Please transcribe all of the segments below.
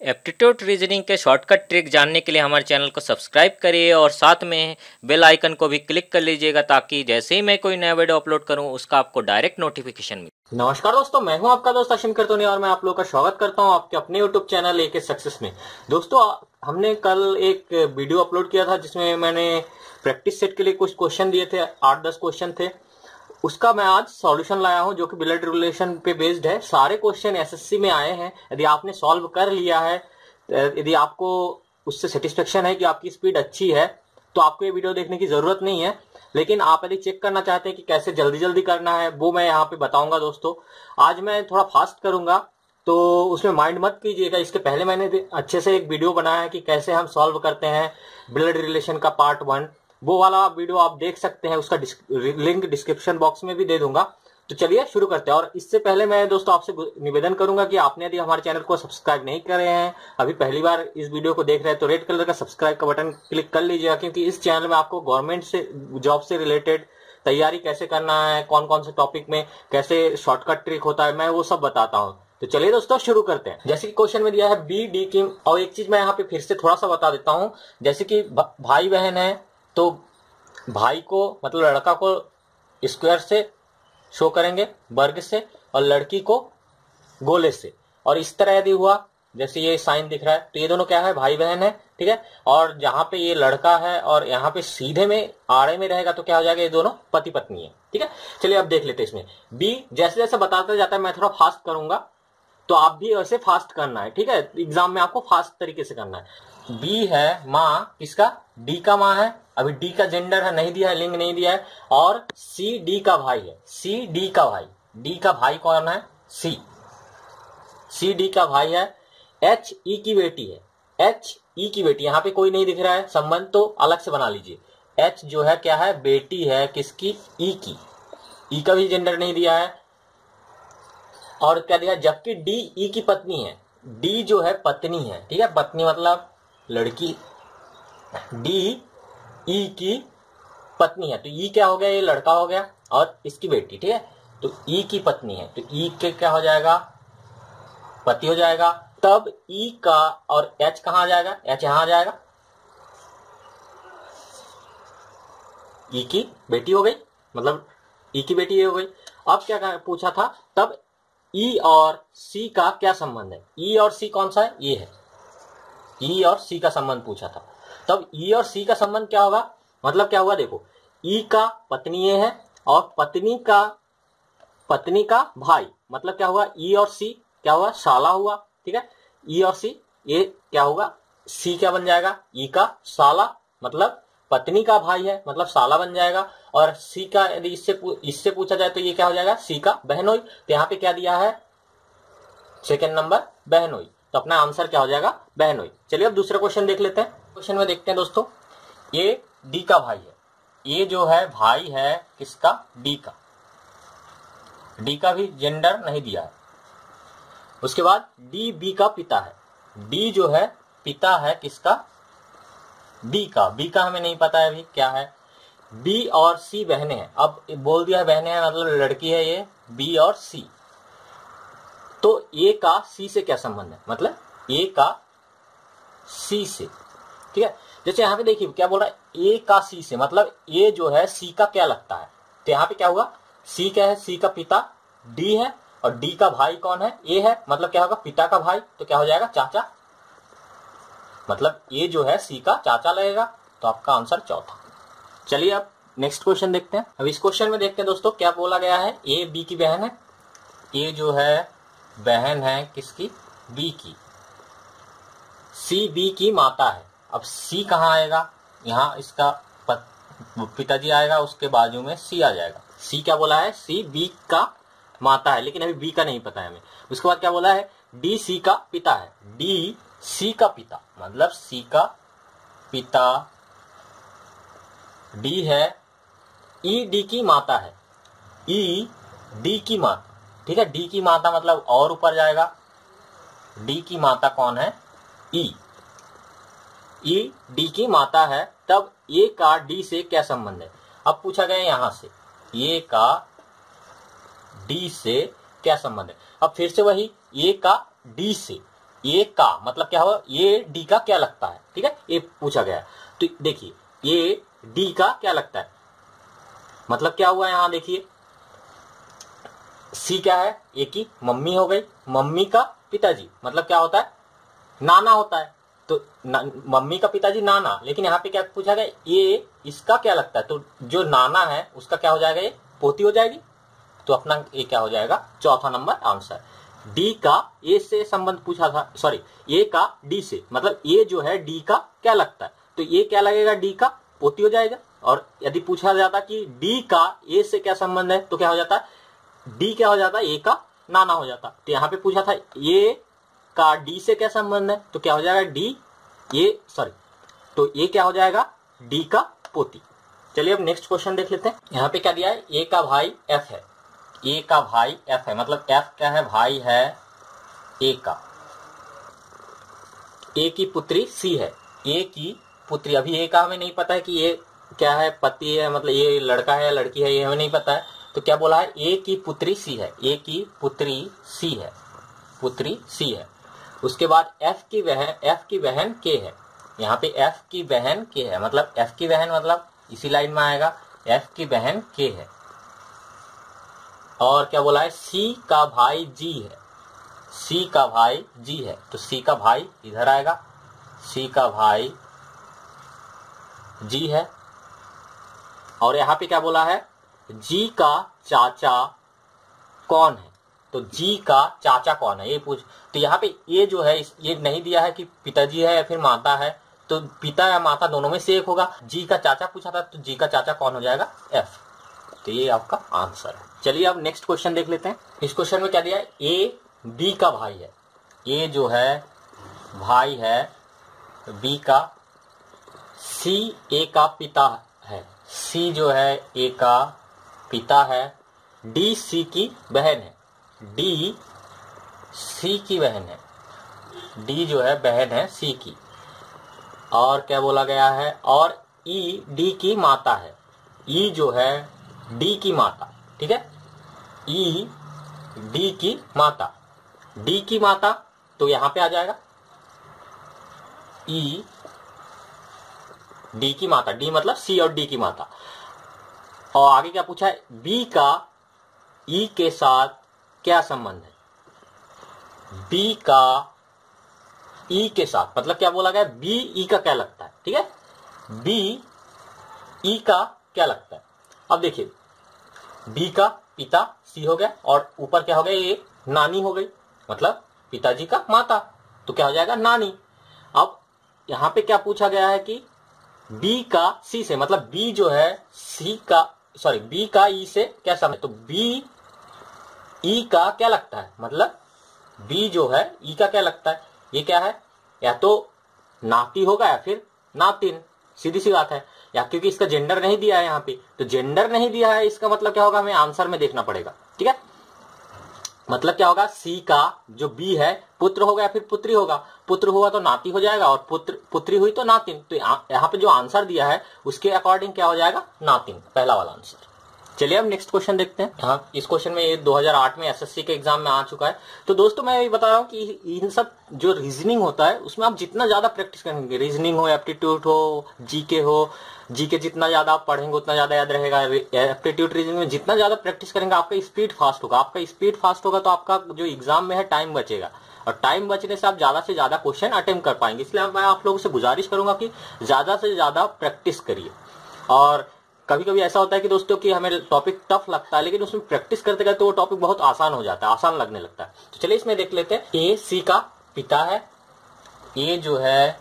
Aptitude reasoning के shortcut trick जानने के लिए हमारे चैनल को सब्सक्राइब करिए और साथ में बेल आइकन को भी क्लिक कर लीजिएगा ताकि जैसे ही मैं कोई नया वीडियो अपलोड करूं उसका आपको डायरेक्ट नोटिफिकेशन मिले। नमस्कार दोस्तों, मैं हूं आपका दोस्त अशिम करतोनी और मैं आप लोगों का स्वागत करता हूं आपके अपने यूट्यूब चैनल एके सक्सेस में। दोस्तों, हमने कल एक वीडियो अपलोड किया था जिसमें मैंने प्रैक्टिस सेट के लिए कुछ क्वेश्चन दिए थे, 8-10 क्वेश्चन थे। उसका मैं आज सॉल्यूशन लाया हूं जो कि ब्लड रिलेशन पे बेस्ड है। सारे क्वेश्चन एसएससी में आए हैं। यदि आपने सॉल्व कर लिया है, यदि आपको उससे सेटिस्फेक्शन है कि आपकी स्पीड अच्छी है, तो आपको ये वीडियो देखने की जरूरत नहीं है। लेकिन आप यदि चेक करना चाहते हैं कि कैसे जल्दी जल्दी करना है, वो मैं यहाँ पे बताऊंगा। दोस्तों, आज मैं थोड़ा फास्ट करूंगा तो उसमें माइंड मत कीजिएगा। इसके पहले मैंने अच्छे से एक वीडियो बनाया है कि कैसे हम सॉल्व करते हैं ब्लड रिलेशन का पार्ट 1। वो वाला वीडियो आप देख सकते हैं, उसका लिंक डिस्क्रिप्शन बॉक्स में भी दे दूंगा। तो चलिए शुरू करते हैं। और इससे पहले मैं दोस्तों आपसे निवेदन करूंगा कि आपने यदि हमारे चैनल को सब्सक्राइब नहीं करे हैं, अभी पहली बार इस वीडियो को देख रहे हैं, तो रेड कलर का सब्सक्राइब का बटन क्लिक कर लीजिएगा, क्योंकि इस चैनल में आपको गवर्नमेंट से जॉब से रिलेटेड तैयारी कैसे करना है, कौन कौन से टॉपिक में कैसे शॉर्टकट ट्रिक होता है, मैं वो सब बताता हूँ। तो चलिए दोस्तों शुरू करते हैं। जैसे कि क्वेश्चन में दिया है बी डी की, और एक चीज मैं यहाँ पे फिर से थोड़ा सा बता देता हूँ। जैसे कि भाई बहन है, तो भाई को मतलब लड़का को स्क्वायर से शो करेंगे, वर्ग से, और लड़की को गोले से। और इस तरह यदि हुआ, जैसे ये साइन दिख रहा है, तो ये दोनों क्या है, भाई बहन है, ठीक है। और जहां पे ये लड़का है और यहाँ पे सीधे में आड़े में रहेगा तो क्या हो जाएगा, ये दोनों पति पत्नी है, ठीक है। चलिए अब देख लेते हैं इसमें बी। जैसे जैसे बताता जाता है मैं थोड़ा फास्ट करूंगा, तो आप भी वैसे फास्ट करना है, ठीक है। एग्जाम में आपको फास्ट तरीके से करना है। बी है माँ, किसका, डी का माँ है। अभी डी का जेंडर है, नहीं दिया है, लिंग नहीं दिया है। और सी डी का भाई है, सी डी का भाई। डी का भाई कौन है, सी। सी डी का भाई है। एच ई की बेटी है, एच ई की बेटी। यहाँ पे कोई नहीं दिख रहा है संबंध, तो अलग से बना लीजिए। एच जो है क्या है, बेटी है किसकी, ई की। ई का भी जेंडर नहीं दिया है। और क्या दिया, जबकि डी ई की पत्नी है। डी जो है पत्नी है, ठीक है, पत्नी मतलब लड़की। डी ई की पत्नी है, तो ई क्या हो गया, ये लड़का हो गया, और इसकी बेटी, ठीक है। तो ई की पत्नी है, तो ई के क्या हो जाएगा, पति हो जाएगा। तब ई का और एच कहां आ जाएगा, एच यहां आ जाएगा, ई की बेटी हो गई, मतलब ई की बेटी ये हो गई। अब क्या पूछा था, तब ई और सी का क्या संबंध है। ई और सी कौन सा है, ये है। ई और सी का संबंध पूछा था। तब ई और सी का संबंध क्या होगा, मतलब क्या हुआ, देखो, ई का पत्नी ये है और पत्नी का भाई, मतलब क्या हुआ, ई और सी क्या हुआ, साला हुआ, ठीक है। ई और सी, ये क्या होगा, सी क्या बन जाएगा, ई का साला, मतलब पत्नी का भाई है, मतलब साला बन जाएगा। और सी का यदि इससे पूछा जाए तो ये क्या हो जाएगा, सी का बहनोई। तो यहाँ पे क्या दिया है, सेकेंड नंबर बहनोई, तो अपना आंसर क्या हो जाएगा, बहनोई। चलिए अब दूसरा क्वेश्चन देख लेते हैं। क्वेश्चन में देखते हैं दोस्तों, ये डी का भाई है, ये जो है भाई है किसका, डी का। डी का भी जेंडर नहीं दिया है। उसके बाद डी बी का पिता है। डी जो है पिता है किसका, बी का। बी का हमें नहीं पता है अभी क्या है। बी और सी बहने हैं। अब बोल दिया है बहने हैं, मतलब लड़की है ये, बी और सी। तो ए का सी से क्या संबंध है, मतलब ए का सी से, ठीक है। जैसे यहाँ पे देखिए क्या बोल रहा है, ए का सी से, मतलब ए जो है सी का क्या लगता है। तो यहाँ पे क्या हुआ, सी क्या है, सी का पिता डी है, और डी का भाई कौन है, ए है, मतलब क्या होगा, पिता का भाई, तो क्या हो जाएगा, चाचा। मतलब ए जो है सी का चाचा लगेगा, तो आपका आंसर चौथा। चलिए अब नेक्स्ट क्वेश्चन देखते हैं। अब इस क्वेश्चन में देखते हैं दोस्तों क्या बोला गया है। ए बी की बहन है, ए जो है बहन है किसकी, बी की। सी बी की माता है। अब सी कहाँ आएगा, यहाँ इसका पिताजी आएगा, उसके बाजू में सी आ जाएगा। सी क्या बोला है, सी बी का माता है, लेकिन अभी बी का नहीं पता है हमें। उसके बाद क्या बोला है, डी सी का पिता है। डी सी का पिता, मतलब सी का पिता डी है। ई डी की माता है, ई डी की माता, ठीक है। डी की माता मतलब और ऊपर जाएगा। डी की माता कौन है, ई। ई डी की माता है, तब ए का डी से क्या संबंध है। अब पूछा गया यहां से, ए का डी से क्या संबंध है। अब फिर से वही, ए का डी से, ए का मतलब क्या होगा, ये डी का क्या लगता है, ठीक है, ये पूछा गया। तो देखिए ये डी का क्या लगता है, मतलब क्या हुआ यहां देखिए, सी क्या है, ए की मम्मी हो गई, मम्मी का पिताजी मतलब क्या होता है, नाना होता है। तो मम्मी का पिताजी नाना, लेकिन यहाँ पे क्या पूछा गया, ये इसका क्या लगता है, तो जो नाना है उसका क्या हो जाएगा, ये पोती हो जाएगी। तो अपना ये क्या हो जाएगा, चौथा नंबर आंसर। डी का ए से संबंध पूछा था, सॉरी ए का डी से, मतलब ये जो है डी का क्या लगता है, तो ये क्या लगेगा, डी का पोती हो जाएगा। और यदि पूछा जाता कि डी का ए से क्या संबंध है, तो क्या हो जाता है, डी क्या हो जाता है, ए का नाना हो जाता। तो यहाँ पे पूछा था ए का डी से क्या संबंध है, तो क्या हो जाएगा, डी ये सॉरी, तो ये क्या हो जाएगा, डी का पोती। चलिए अब नेक्स्ट क्वेश्चन देख लेते हैं। यहाँ पे क्या दिया है, ए का भाई एफ है, ए का भाई एफ है, मतलब एफ क्या है, भाई है ए का। ए की पुत्री सी है, ए की पुत्री, अभी ए का हमें नहीं पता है कि ये क्या है, पति है, मतलब ये लड़का है या लड़की है, ये हमें नहीं पता है। तो क्या बोला है, ए की पुत्री सी है, ए की पुत्री सी है, पुत्री सी है। उसके बाद एफ की बहन के है, यहाँ पे एफ की बहन के है, मतलब एफ की बहन मतलब इसी लाइन में आएगा, एफ की बहन के है। और क्या बोला है, सी का भाई जी है, सी का भाई जी है, तो सी का भाई इधर आएगा, सी का भाई जी है। और यहाँ पे क्या बोला है, जी का चाचा कौन है, तो जी का चाचा कौन है ये पूछ। तो यहाँ पे ये जो है ये नहीं दिया है कि पिताजी है या फिर माता है, तो पिता या माता दोनों में से एक होगा। जी का चाचा पूछा था, तो जी का चाचा कौन हो जाएगा, एफ। तो ये आपका आंसर है। चलिए अब नेक्स्ट क्वेश्चन देख लेते हैं। इस क्वेश्चन में क्या दिया है, ए बी का भाई है, ए जो है भाई है बी का, सी ए का पिता है, सी जो है ए का पिता है, डी सी की बहन है, डी सी की बहन है, डी जो है बहन है सी की। और क्या बोला गया है, और ई डी की माता है, ई जो है डी की माता, ठीक है, ई डी की माता, डी की माता, तो यहां पे आ जाएगा ई डी की माता, डी मतलब सी और डी की माता। और आगे क्या पूछा है, बी का ई के साथ क्या संबंध है, बी का ई के साथ मतलब क्या बोला गया, बी ई का क्या लगता है, ठीक है, बी ई का क्या लगता है। अब देखिए बी का पिता सी हो गया, और ऊपर क्या हो गया, ये नानी हो गई, मतलब पिताजी का माता, तो क्या हो जाएगा, नानी। अब यहां पे क्या पूछा गया है कि बी का सी से, मतलब बी जो है सी का सॉरी बी का ई से क्या संबंध, तो बी ई का क्या लगता है, मतलब बी जो है ई का क्या लगता है, ये क्या है, या तो नाती होगा या फिर नातिन, सीधी सी बात है। या क्योंकि इसका जेंडर नहीं दिया है यहाँ पे, तो जेंडर नहीं दिया है, इसका मतलब क्या होगा, हमें आंसर में देखना पड़ेगा, ठीक है। मतलब क्या होगा, सी का जो बी है पुत्र होगा या फिर पुत्री होगा, पुत्र हुआ तो नाती हो जाएगा, और पुत्री हुई तो नातिन। तो यहाँ पे जो आंसर दिया है उसके अकॉर्डिंग क्या हो जाएगा, नातिन, पहला वाला आंसर। चलिए अब नेक्स्ट क्वेश्चन देखते हैं। हाँ, इस क्वेश्चन में ये 2008 में एसएससी के एग्जाम में आ चुका है। तो दोस्तों मैं ये बता रहा हूँ कि इन सब जो रीजनिंग होता है उसमें आप जितना ज्यादा प्रैक्टिस करेंगे, रीजनिंग हो, एप्टीट्यूड हो, जीके हो, जीके जितना ज्यादा आप पढ़ेंगे उतना ज्यादा याद रहेगा। एप्टीट्यूड रीजनिंग में जितना ज्यादा प्रैक्टिस करेंगे आपका स्पीड फास्ट होगा, आपका स्पीड फास्ट होगा तो आपका जो एग्जाम में है टाइम बचेगा, और टाइम बचने से आप ज्यादा से ज्यादा क्वेश्चन अटेम्प्ट कर पाएंगे। इसलिए मैं आप लोगों से गुजारिश करूंगा कि ज्यादा से ज्यादा प्रैक्टिस करिए। और कभी कभी ऐसा होता है कि दोस्तों कि हमें टॉपिक टफ लगता है, लेकिन उसमें प्रैक्टिस करते करते वो टॉपिक बहुत आसान हो जाता है, आसान लगने लगता है। तो चलिए इसमें देख लेते हैं। ए सी का पिता है, ए जो है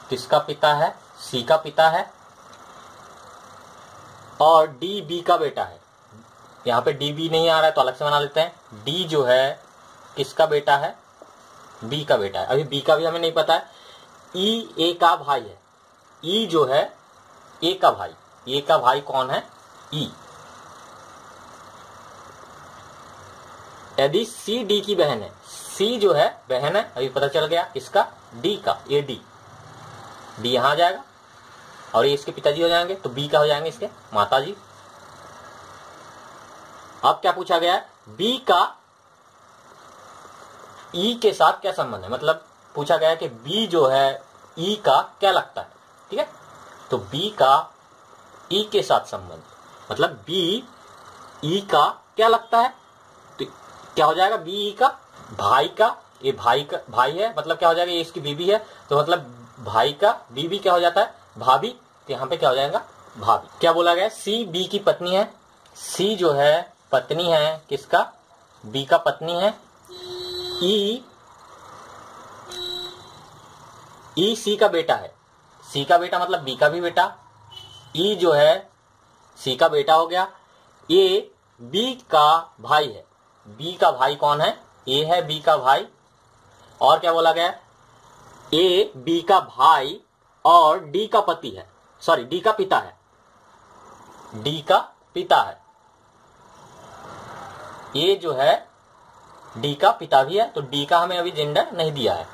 किसका पिता है, सी का पिता है, और डी बी का बेटा है। यहाँ पे डी बी नहीं आ रहा है तो अलग से बना लेते हैं। डी जो है किसका बेटा है, बी का बेटा है, अभी बी का भी हमें नहीं पता है। ई ए का भाई है, ई जो है ए का भाई, ए का भाई कौन है, ई। यदि सी डी की बहन है, सी जो है बहन है, अभी पता चल गया किसका, डी का, ए डी, डी यहां आ जाएगा और ये इसके पिताजी हो जाएंगे, तो बी का हो जाएंगे इसके माताजी। अब क्या पूछा गया है, बी का ई के साथ क्या संबंध है, मतलब पूछा गया है कि बी जो है ई का क्या लगता है, ठीक है। तो बी का ई के साथ संबंध, मतलब बी ई का क्या लगता है, तो क्या हो जाएगा, बी ई का भाई का, ये भाई का भाई है, मतलब क्या हो जाएगा, ये इसकी बीबी है, तो मतलब भाई का बीबी क्या हो जाता है, भाभी, तो यहाँ पे क्या हो जाएगा, भाभी। क्या बोला गया, सी बी की पत्नी है, सी जो है पत्नी है किसका, बी का पत्नी है। ई सी का बेटा है, सी का बेटा मतलब बी का भी बेटा, ई जो है सी का बेटा हो गया। ए बी का भाई है, बी का भाई कौन है, ए है बी का भाई। और क्या बोला गया, ए बी का भाई और डी का पति है, सॉरी डी का पिता है, डी का पिता है। ए जो है डी का पिता भी है, तो डी का हमें अभी जेंडर नहीं दिया है।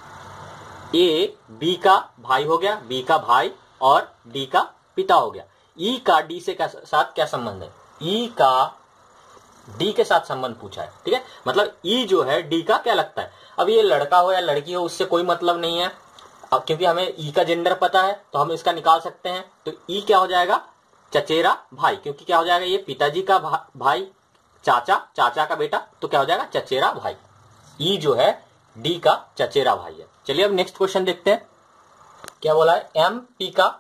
ए बी का भाई हो गया, बी का भाई और डी का पिता हो गया। ई का डी से साथ क्या संबंध है, ई का डी के साथ संबंध पूछा है, ठीक है। मतलब ई जो है डी का क्या लगता है। अब ये लड़का हो या लड़की हो उससे कोई मतलब नहीं है, अब क्योंकि हमें ई का जेंडर पता है तो हम इसका निकाल सकते हैं। तो ई क्या हो जाएगा, चचेरा भाई, क्योंकि क्या हो जाएगा, ये पिताजी का भाई, चाचा, चाचा का बेटा, तो क्या हो जाएगा, चचेरा भाई। ई जो है डी का चचेरा भाई है। चलिए अब नेक्स्ट क्वेश्चन देखते हैं, क्या बोला है, एम पी का,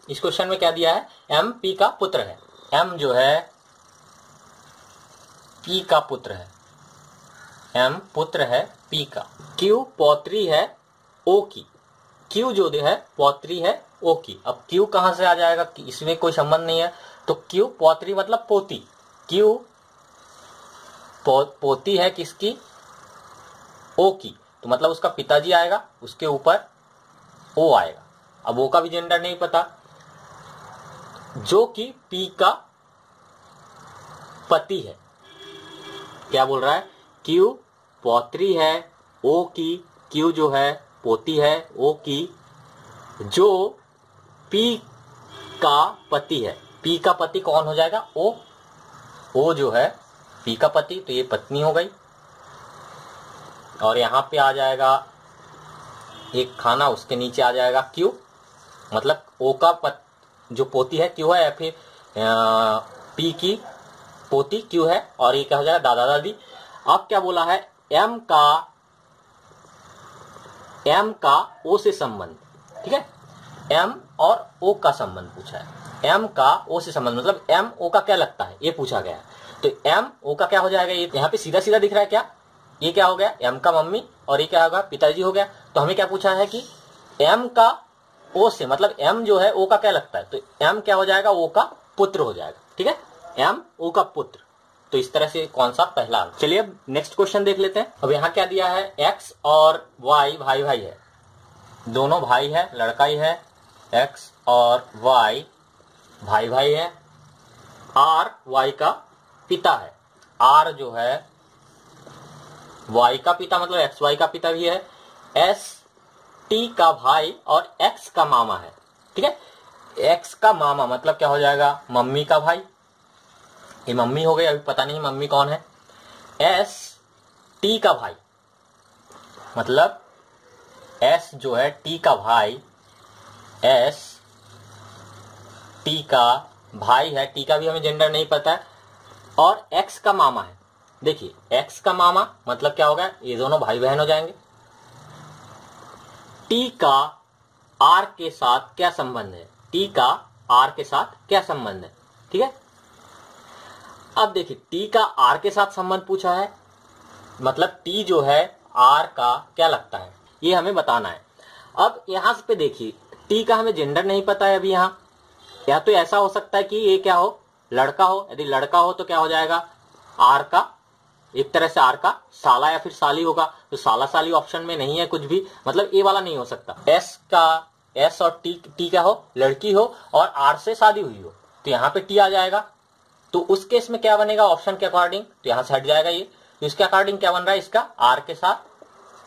इस क्वेश्चन में क्या दिया है, एम पी का पुत्र है, एम जो है पी का पुत्र है, एम पुत्र है पी का। क्यू पौत्री है ओ की, क्यू जो है पौत्री है ओ की। अब क्यू कहां से आ जाएगा, इसमें कोई संबंध नहीं है, तो क्यू पौत्री मतलब पोती, क्यू पोती है किसकी, ओ की, तो मतलब उसका पिताजी आएगा, उसके ऊपर ओ आएगा। अब ओ का भी जेंडर नहीं पता, जो कि पी का पति है। क्या बोल रहा है, क्यू पौत्री है ओ की, क्यू जो है पोती है ओ की, जो पी का पति है। पी का पति कौन हो जाएगा, ओ जो है पी का पति, तो ये पत्नी हो गई। और यहां पे आ जाएगा एक खाना, उसके नीचे आ जाएगा क्यू, मतलब ओ का जो पोती है क्यू है, या फिर पी की पोती क्यू है, और ये क्या हो जाएगा, दादा दादी। अब क्या बोला है, एम का ओ से संबंध, ठीक है, एम और ओ का संबंध पूछा है, एम का ओ से संबंध, मतलब एम ओ का क्या लगता है ये पूछा गया है। तो एम ओ का क्या हो जाएगा, ये यहाँ पे सीधा सीधा दिख रहा है, क्या ये क्या हो गया, एम का मम्मी, और ये क्या होगा, पिताजी हो गया। तो हमें क्या पूछा है कि एम का ओ से, मतलब एम जो है ओ का क्या लगता है, तो एम क्या हो जाएगा, ओ का पुत्र हो जाएगा, ठीक है, एम ओ का पुत्र। तो इस तरह से कौन सा पहला। चलिए अब नेक्स्ट क्वेश्चन देख लेते हैं। अब यहाँ क्या दिया है, एक्स और वाई भाई भाई है, दोनों भाई है, लड़का ही है, एक्स और वाई भाई भाई है। आर वाई का पिता है, आर जो है वाई का पिता, मतलब एक्स वाई का पिता भी है। एस टी का भाई और एक्स का मामा है, ठीक है। एक्स का मामा मतलब क्या हो जाएगा, मम्मी का भाई, ये मम्मी हो गई, अभी पता नहीं मम्मी कौन है। एस टी का भाई, मतलब एस जो है टी का भाई, एस टी का भाई है, टी का भी हमें जेंडर नहीं पता है। और एक्स का मामा है, देखिए एक्स का मामा मतलब क्या होगा, ये दोनों भाई बहन हो जाएंगे। टी का आर के साथ क्या संबंध है, टी का आर के साथ क्या संबंध है, ठीक है। अब देखिए टी का आर के साथ संबंध पूछा है, मतलब टी जो है आर का क्या लगता है ये हमें बताना है। अब यहां पे देखिए टी का हमें जेंडर नहीं पता है अभी यहाँ, या तो ऐसा हो सकता है कि ये क्या हो, लड़का हो, यदि लड़का हो तो क्या हो जाएगा, आर का, एक तरह से आर का साला या फिर साली होगा, तो साला साली ऑप्शन में नहीं है कुछ भी, मतलब ए वाला नहीं हो सकता। एस का, एस और टी क्या हो, लड़की हो और आर से शादी हुई हो, तो यहाँ पे टी आ जाएगा। तो उस केस में क्या बनेगा, ऑप्शन के अकॉर्डिंग, तो यहां से हट जाएगा ये, तो इसके अकॉर्डिंग क्या बन रहा है, इसका आर के साथ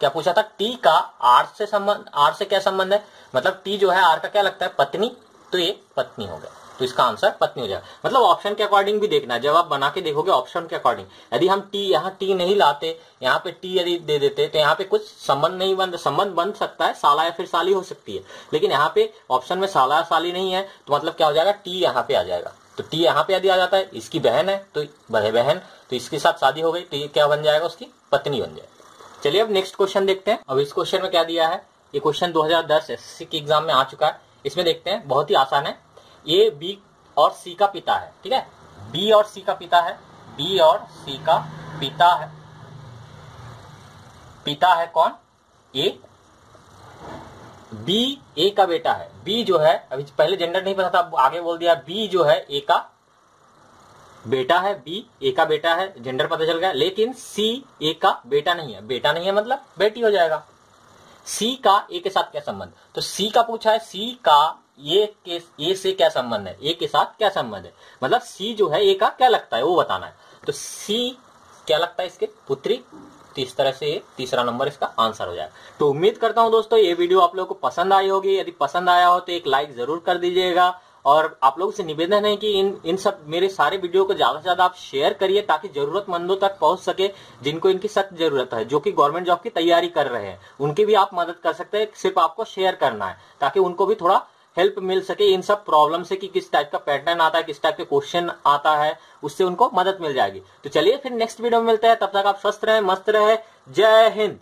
क्या पूछा था, टी का आर से संबंध, आर से क्या संबंध है, मतलब टी जो है आर का क्या लगता है, पत्नी, तो ये पत्नी हो गया। तो इसका आंसर पत्नी हो जाएगा। मतलब ऑप्शन के अकॉर्डिंग भी देखना है, जब आप बना के देखोगे ऑप्शन के अकॉर्डिंग, यदि हम टी यहाँ टी नहीं लाते, यहाँ पे टी यदि दे देते तो यहाँ पे कुछ संबंध नहीं बन, संबंध बन सकता है, साला या फिर साली हो सकती है, लेकिन यहाँ पे ऑप्शन में साला या साली नहीं है, तो मतलब क्या हो जाएगा, टी यहाँ पे आ जाएगा। तो टी यहाँ पे यदि आ जाता है, इसकी बहन है तो बहन, तो इसके साथ शादी हो गई, तो ये क्या बन जाएगा, उसकी पत्नी बन जाएगी। चलिए अब नेक्स्ट क्वेश्चन देखते हैं। अब इस क्वेश्चन में क्या दिया है, ये क्वेश्चन 2010 एसएससी के एग्जाम में आ चुका है। इसमें देखते हैं, बहुत ही आसान है। ए बी और सी का पिता है, ठीक है, बी और सी का पिता है, बी और सी का पिता है, पिता है कौन, ए, बी ए का बेटा है, बी जो है, अभी पहले जेंडर नहीं पता था, आगे बोल दिया, बी जो है ए का बेटा है, बी ए का बेटा है, जेंडर पता चल गया, लेकिन सी ए का बेटा नहीं है, बेटा नहीं है मतलब बेटी हो जाएगा। सी का ए के साथ क्या संबंध, तो सी का पूछा है, सी का ए से क्या संबंध है, ए के साथ क्या संबंध है, मतलब सी जो है ए का क्या लगता है वो बताना है। तो सी क्या लगता है, इसके पुत्री, तो इस तरह से तीसरा नंबर इसका आंसर हो जाएगा। तो उम्मीद करता हूं दोस्तों ये वीडियो आप लोगों को पसंद आई होगी। यदि पसंद आया हो तो एक लाइक जरूर कर दीजिएगा, और आप लोगों से निवेदन है कि इन सब मेरे सारे वीडियो को ज्यादा से ज्यादा आप शेयर करिए, ताकि जरूरतमंदों तक पहुंच सके, जिनको इनकी सख्त जरूरत है, जो कि गवर्नमेंट जॉब की तैयारी कर रहे हैं, उनकी भी आप मदद कर सकते हैं। सिर्फ आपको शेयर करना है, ताकि उनको भी थोड़ा हेल्प मिल सके इन सब प्रॉब्लम से, कि किस टाइप का पैटर्न आता है, किस टाइप के क्वेश्चन आता है, उससे उनको मदद मिल जाएगी। तो चलिए फिर नेक्स्ट वीडियो में मिलते हैं, तब तक आप स्वस्थ रहे, मस्त रहे, जय हिंद।